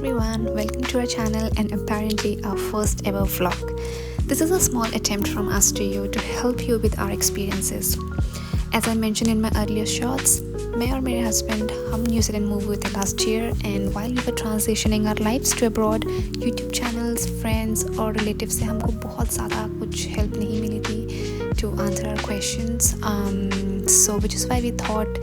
everyone, welcome to our channel and apparently our first ever vlog. This is a small attempt from us to you to help you with our experiences. As I mentioned in my earlier shots, मैं और मेरे husband हम New Zealand move हुए थे last year and while we were transitioning our lives to abroad, YouTube channels, friends और relatives से हमको बहुत ज़्यादा कुछ help नहीं मिली थी to answer our questions. So which is why we thought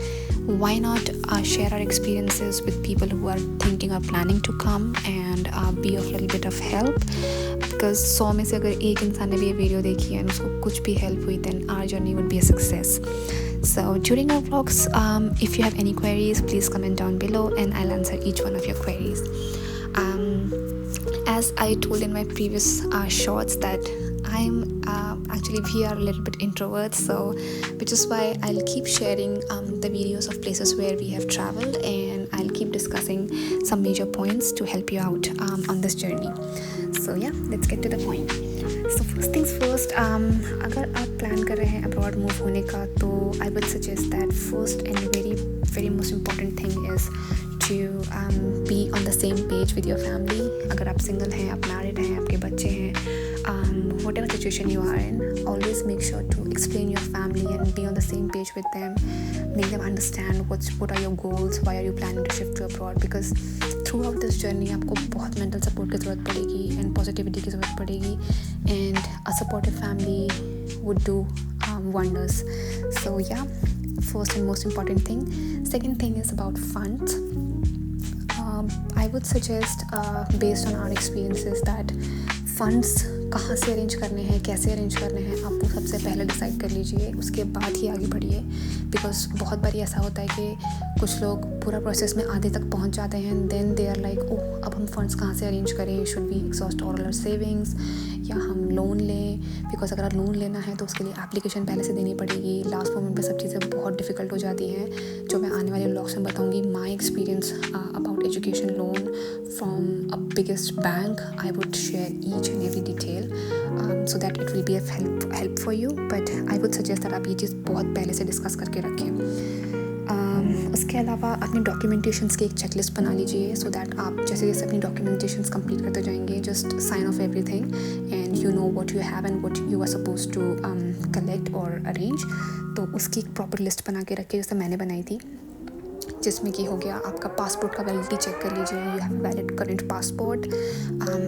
why not share our experiences with people who are thinking or planning to come and be of a little bit of help, because 100 में से अगर एक इंसान ने भी ये video देखी है और उसको कुछ भी हेल्प हुई then our journey would be a success. So during our vlogs, if you have any queries, please comment down below and I'll answer each one of your queries. As I told in my previous shorts that actually we are a little bit introverts, so which is why I'll keep sharing the videos of places where we have traveled and I'll keep discussing some major points to help you out on this journey. So yeah, let's get to the point. So first things first, अगर आप plan कर रहे हैं abroad move होने का तो I would suggest that first and very most important thing is to be on the same page with your family. अगर आप सिंगल हैं, आप मैरिड हैं, आपके बच्चे हैं, whatever situation you are in, always make sure to explain your family and be on the same page with them. Make them understand what are your goals, why are you planning to shift to abroad, because throughout this journey आपको बहुत mental support की ज़रूरत पड़ेगी and positivity की ज़रूरत पड़ेगी and a supportive family would do wonders. So yeah, first and most important thing. Second thing is about funds. I would suggest based on our experiences that funds कहाँ से arrange करने हैं, कैसे arrange करने हैं, आप वो सबसे पहले डिसाइड कर लीजिए, उसके बाद ही आगे बढ़िए. बिकॉज बहुत बार ऐसा होता है कि कुछ लोग पूरा प्रोसेस में आधे तक पहुंच जाते हैं then they are like oh अब हम फंड्स कहाँ से अरेंज करें, should we exhaust all our savings या हम लोन लें. बिकॉज अगर लोन लेना है तो उसके लिए एप्लीकेशन पहले से देनी पड़ेगी. लास्ट मोमेंट पे सब चीज़ें बहुत डिफ़िकल्ट हो जाती हैं, जो मैं आने वाले व्लॉग्स में बताऊँगी. My experience about education loan from a biggest bank, I would share each and every detail so that it will be of help for you. But I would suggest that आप ये चीज़ बहुत पहले से discuss करके रखें. उसके अलावा अपने डॉक्यूमेंटेशंस की एक चेकलिस्ट बना लीजिए सो दैट आप जैसे जैसे अपनी डॉक्यूमेंटेशंस कंप्लीट करते जाएंगे just sign off everything and you know what you have and what you are suppose to collect और अरेंज. तो उसकी एक प्रॉपर लिस्ट बना के रखिए जैसे मैंने बनाई थी, जिसमें कि हो गया आपका पासपोर्ट का वैलिडिटी चेक कर लीजिए, you have valid current passport.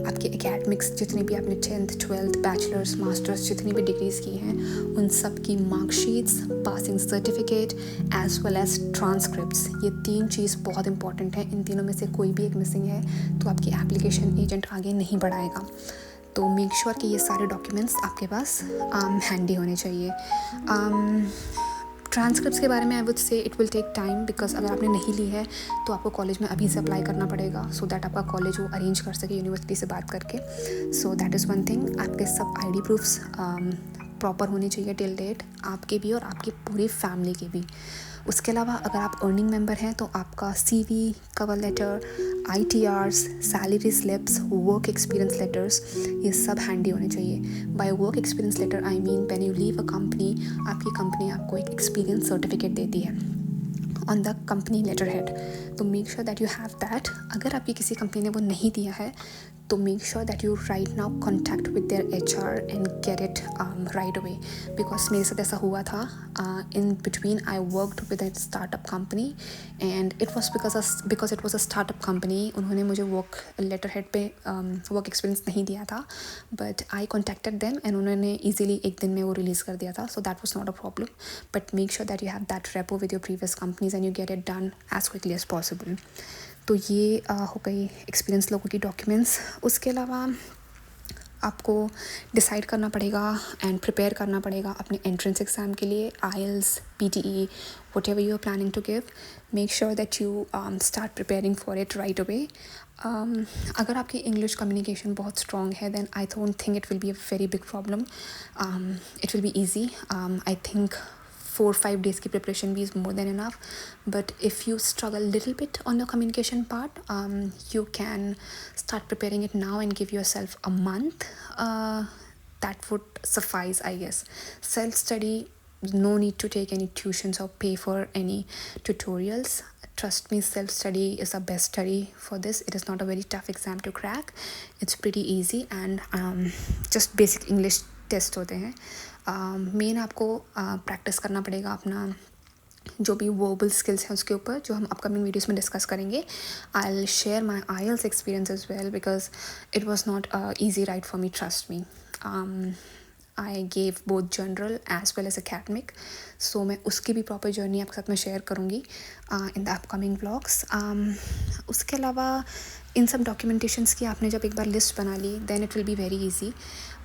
आपके एकेडमिक्स जितने भी आपने 10th 12th बैचलर्स मास्टर्स जितनी भी डिग्रीज़ की हैं उन सब की marksheets, passing certificate as well as transcripts. ये 3 चीज़ बहुत इंपॉर्टेंट है. इन तीनों में से कोई भी एक मिसिंग है तो आपकी एप्लीकेशन एजेंट आगे नहीं बढ़ाएगा. तो मेक श्योर कि ये सारे डॉक्यूमेंट्स आपके पास हैंडी होने चाहिए. ट्रांसक्रिप्ट्स के बारे में I would say it will take time, because अगर आपने नहीं ली है तो आपको कॉलेज में अभी से अप्लाई करना पड़ेगा सो दैट आपका कॉलेज वो अरेंज कर सके यूनिवर्सिटी से बात करके. So that is one thing. आपके सब आईडी प्रूफ्स प्रॉपर होने चाहिए टिल डेट, आपके भी और आपकी पूरी फैमिली के भी. उसके अलावा अगर आप अर्निंग मेंबर हैं तो आपका CV, cover letter, ITRs, salary slips, work experience letters ये सब हैंडी होने चाहिए. By work experience letter I mean when you leave a company, आपकी कंपनी आपको एक एक्सपीरियंस सर्टिफिकेट देती है on the company letter head. तो make sure that you have that. अगर आपकी किसी कंपनी ने वो नहीं दिया है तो make sure that you right now contact with their HR and get it right away. Because मेरे साथ ऐसा हुआ था. In between I worked with a startup company and it was because it was a startup company. उन्होंने मुझे work letter head पे work experience नहीं दिया था, but I contacted them and उन्होंने ईजिली एक दिन में वो रिलीज़ कर दिया था. So that was not a problem. But make sure that you have that repo with your previous companies and you get it done as quickly as possible. तो ये हो गई एक्सपीरियंस लोगों की डॉक्यूमेंट्स. उसके अलावा आपको डिसाइड करना पड़ेगा एंड प्रिपेयर करना पड़ेगा अपने एंट्रेंस एग्ज़ाम के लिए. IELTS, PTE, whatever you are planning to give, make sure that you start preparing for it right away. अगर आपकी इंग्लिश कम्युनिकेशन बहुत स्ट्रॉन्ग है then I don't think it will be a very big problem. It will be easy. I think 4-5 days की preparation भी is more than enough. But if you struggle a little bit on the communication part, you can start preparing it now and give yourself a month. That would suffice, I guess. Self-study, no need to take any tuitions or pay for any tutorials. trust me, self study is the best study for this. It is not a very tough exam to crack. It's pretty easy and just basic English test होते हैं. Main आपको practice करना पड़ेगा अपना जो भी verbal skills हैं उसके ऊपर, जो हम अपकमिंग वीडियोस में डिस्कस करेंगे. I will share my IELTS experience as well because it was not easy ride for me, trust me. I gave both general as well as academic, so मैं उसकी भी प्रॉपर जर्नी आपके साथ में share करूँगी in the upcoming vlogs. उसके अलावा इन सब डॉक्यूमेंटेशंस की आपने जब एक बार लिस्ट बना ली, then it will be very easy.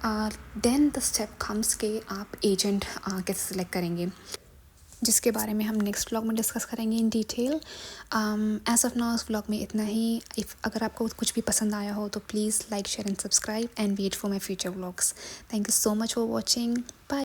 Then the step comes के आप एजेंट कैसे सिलेक्ट करेंगे, जिसके बारे में हम नेक्स्ट व्लॉग में डिस्कस करेंगे in detail. As of now इस व्लॉग में इतना ही. अगर आपको कुछ भी पसंद आया हो तो please like, share and subscribe and wait for my future vlogs. Thank you so much for watching.